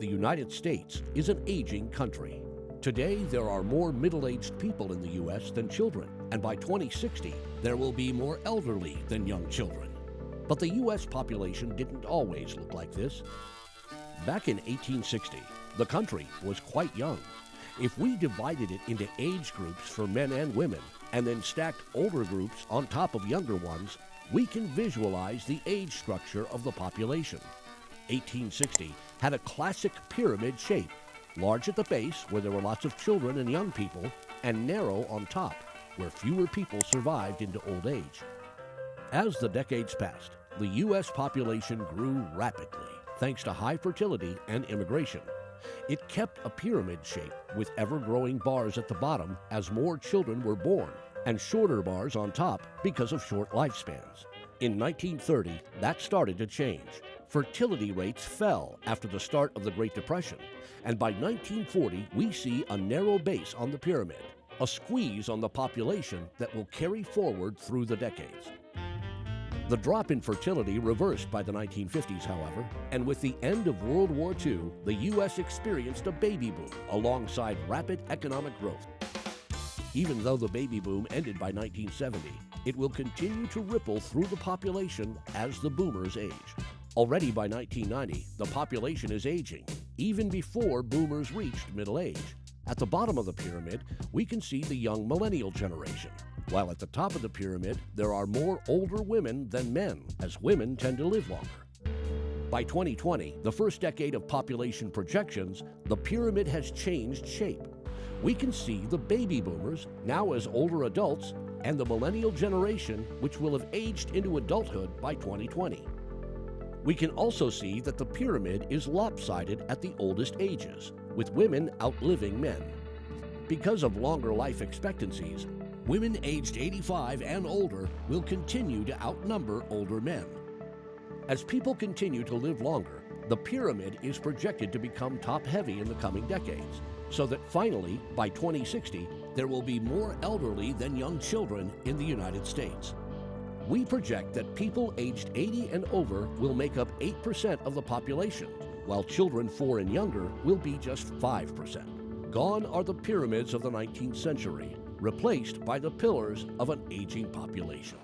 the United States is an aging country. Today, there are more middle-aged people in the U.S. than children, and by 2060, there will be more elderly than young children. But the U.S. population didn't always look like this. Back in 1860, the country was quite young. If we divided it into age groups for men and women, and then stacked older groups on top of younger ones, we can visualize the age structure of the population. 1860 had a classic pyramid shape, large at the base where there were lots of children and young people, and narrow on top where fewer people survived into old age. As the decades passed, the U.S. population grew rapidly thanks to high fertility and immigration. It kept a pyramid shape with ever-growing bars at the bottom as more children were born, and shorter bars on top because of short lifespans. In 1930, that started to change. Fertility rates fell after the start of the Great Depression, and by 1940 we see a narrow base on the pyramid, a squeeze on the population that will carry forward through the decades. The drop in fertility reversed by the 1950s, however, and with the end of World War II, the U.S. experienced a baby boom alongside rapid economic growth. Even though the baby boom ended by 1970, it will continue to ripple through the population as the boomers age. Already by 1990, the population is aging, even before boomers reached middle age. At the bottom of the pyramid, we can see the young millennial generation, while at the top of the pyramid, there are more older women than men, as women tend to live longer. By 2020, the first decade of population projections, the pyramid has changed shape. We can see the baby boomers, now as older adults, and the millennial generation, which will have aged into adulthood by 2020. We can also see that the pyramid is lopsided at the oldest ages, with women outliving men. Because of longer life expectancies, women aged 85 and older will continue to outnumber older men. As people continue to live longer, the pyramid is projected to become top-heavy in the coming decades, so that finally, by 2060, there will be more elderly than young children in the United States. We project that people aged 80 and over will make up 8% of the population, while children 4 and younger will be just 5%. Gone are the pyramids of the 19th century, replaced by the pillars of an aging population.